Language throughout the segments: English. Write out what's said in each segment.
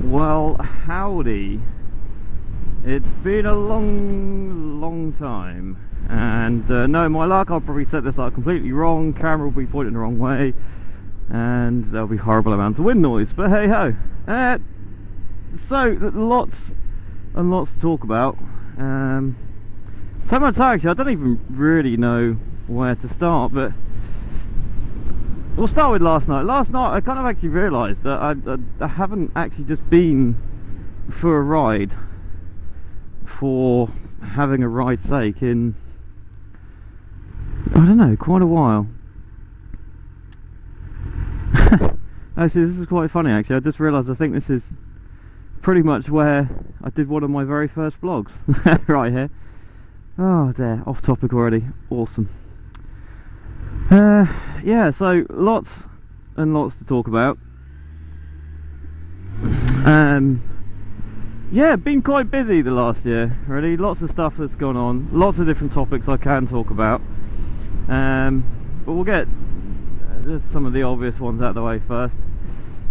Well, howdy. It's been a long time, and no, my luck, I'll probably set this up completely wrong. Camera will be pointing the wrong way, and there'll be horrible amounts of wind noise. But hey ho. So lots and lots to talk about. So much so, actually, I don't even really know where to start. But we'll start with last night. Last night, I kind of actually realised that I haven't actually just been for a ride for having a ride's sake in, I don't know, quite a while. Actually, this is quite funny. Actually, I just realised I think this is pretty much where I did one of my very first vlogs. Right here. Oh dear, off topic already. Awesome. Yeah, so lots and lots to talk about. Yeah, been quite busy the last year, really. Lots of stuff that's gone on, lots of different topics I can talk about. But we'll get just some of the obvious ones out of the way first.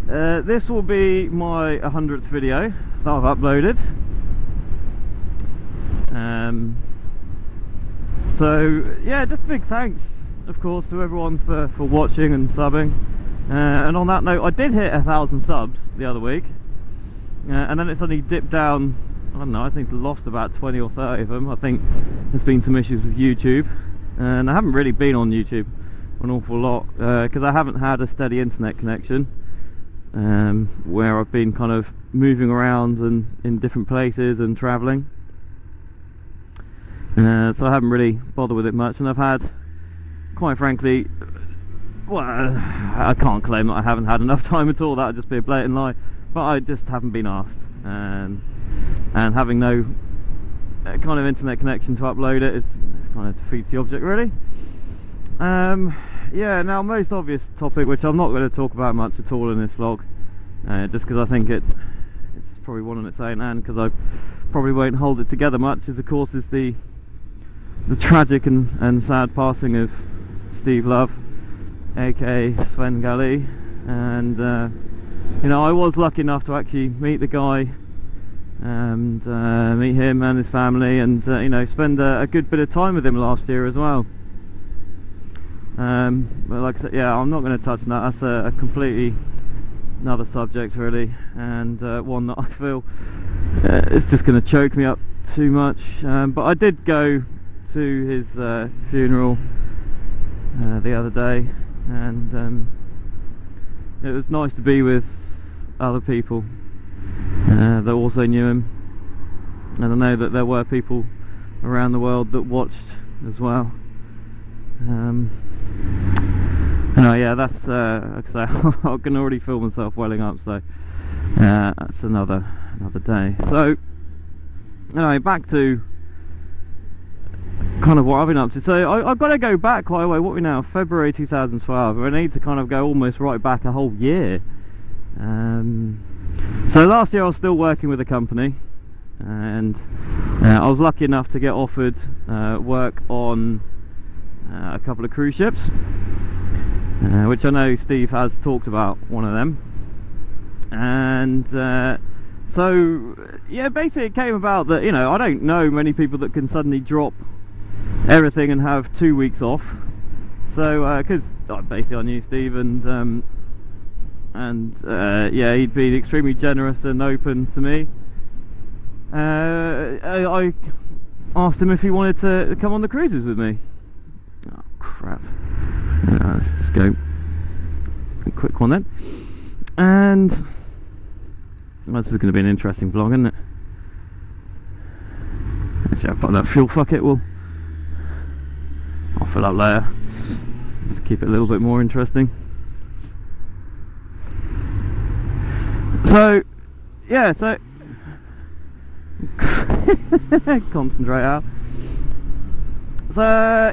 This will be my 100th video that I've uploaded. So yeah, just big thanks, of course, to everyone for watching and subbing. And on that note, I did hit 1,000 subs the other week. And then it's suddenly dipped down. I don't know, I think it's lost about 20 or 30 of them. I think there's been some issues with YouTube, and I haven't really been on YouTube an awful lot because I haven't had a steady internet connection, where I've been kind of moving around and in different places and travelling, so I haven't really bothered with it much. And I've had, quite frankly, well, I can't claim that I haven't had enough time at all. That would just be a blatant lie. But I just haven't been asked, and having no kind of internet connection to upload it, it's kind of defeats the object, really. Yeah, now most obvious topic, which I'm not going to talk about much at all in this vlog, just because I think it's probably one on its own, and because I probably won't hold it together much, is of course the tragic and sad passing of Steve Love, aka Sven Gully. And you know, I was lucky enough to actually meet the guy and meet him and his family, and you know, spend a good bit of time with him last year as well. But like I said, yeah, I'm not going to touch on that. That's a completely another subject, really, and one that I feel it's just going to choke me up too much. But I did go to his funeral the other day, and it was nice to be with other people that also knew him, and I know that there were people around the world that watched as well. Yeah, that's like I say, I can already feel myself welling up, so that's another day. So anyway, back to kind of what I've been up to. So I've got to go back quite a way. What are we now? February 2012. I need to kind of go almost right back a whole year. So last year I was still working with a company, and I was lucky enough to get offered work on a couple of cruise ships, which I know Steve has talked about one of them. And so yeah, basically it came about that, you know, I don't know many people that can suddenly drop everything and have 2 weeks off. So because basically I knew Steve, and yeah, he'd been extremely generous and open to me. I asked him if he wanted to come on the cruises with me. Oh crap. Let's just go a quick one then. And well, this is going to be an interesting vlog, isn't it? Actually, I've got enough fuel. Fuck it, I'll fill up later. Just keep it a little bit more interesting. So yeah, so concentrate out. So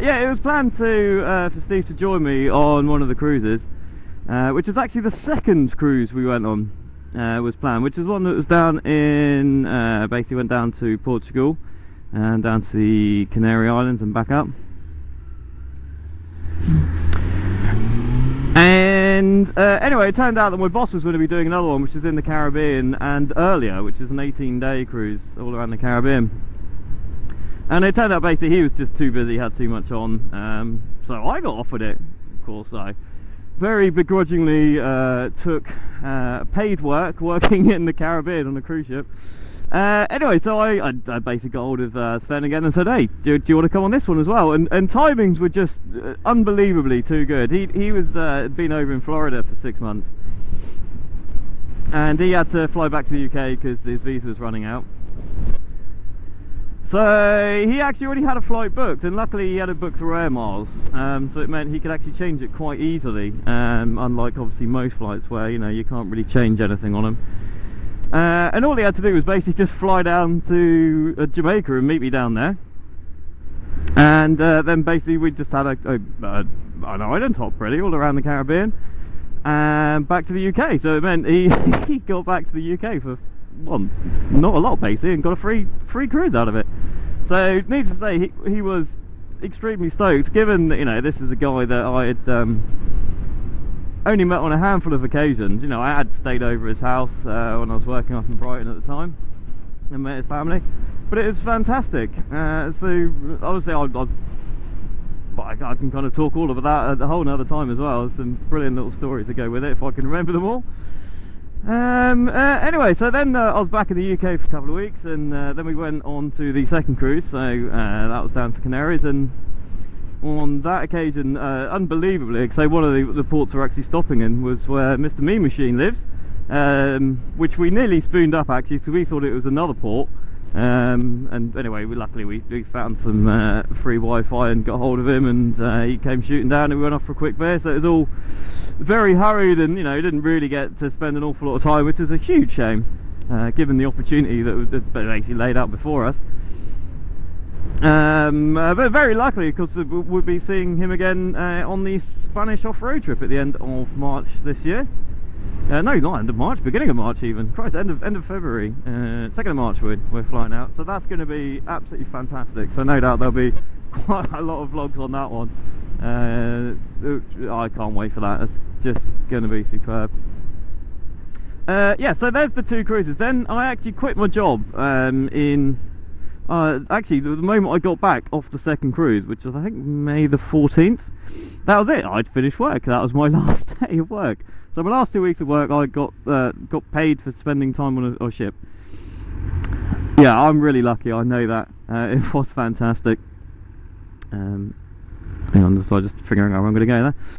yeah, it was planned to for Steve to join me on one of the cruises, which was actually the second cruise we went on. Was planned, which was one that was down in basically went down to Portugal and down to the Canary Islands and back up. And And anyway, it turned out that my boss was going to be doing another one, which is in the Caribbean and earlier, which is an 18-day cruise all around the Caribbean. And it turned out basically he was just too busy, had too much on, so I got offered it. Of course, I very begrudgingly took paid work working in the Caribbean on a cruise ship. Anyway, so I basically got hold of Sven again and said, hey, do you want to come on this one as well? And timings were just unbelievably too good. He was been over in Florida for 6 months, and he had to fly back to the UK because his visa was running out. So he actually already had a flight booked, and luckily he had it booked through Air Miles, so it meant he could actually change it quite easily, unlike obviously most flights where, you know, you can't really change anything on them. And all he had to do was basically just fly down to Jamaica and meet me down there, and then basically we just had an island hop really all around the Caribbean and back to the UK. So it meant he got back to the UK for, well, not a lot basically, and got a free cruise out of it. So needless to say, he was extremely stoked, given that, you know, this is a guy that I had only met on a handful of occasions. You know, I had stayed over his house when I was working up in Brighton at the time and met his family, but it was fantastic. So obviously I can kind of talk all of that at a whole nother time as well. There's some brilliant little stories to go with it if I can remember them all. Anyway, so then I was back in the UK for a couple of weeks, and then we went on to the second cruise. So that was down to Canaries, and on that occasion, unbelievably, so one of the ports we're actually stopping in was where Mr. Mean Machine lives, which we nearly spooned up actually, because we thought it was another port. And anyway, luckily we found some free Wi-Fi and got hold of him, and he came shooting down, and we went off for a quick beer. So it was all very hurried, and, you know, didn't really get to spend an awful lot of time, which is a huge shame, given the opportunity that was basically laid out before us. But very luckily, because we'll be seeing him again on the Spanish off-road trip at the end of March this year. No, not end of March, beginning of March even. Christ, end of February. 2nd of March we're flying out. So that's going to be absolutely fantastic. So no doubt there'll be quite a lot of vlogs on that one. I can't wait for that. It's just going to be superb. Yeah, so there's the two cruises. Then I actually quit my job actually the moment I got back off the second cruise, which was I think May the 14th. That was it. I'd finished work. That was my last day of work. So my last 2 weeks of work, I got paid for spending time on a ship. Yeah, I'm really lucky. I know that. It was fantastic. Hang on, so I'm just figuring out where I'm going to go there.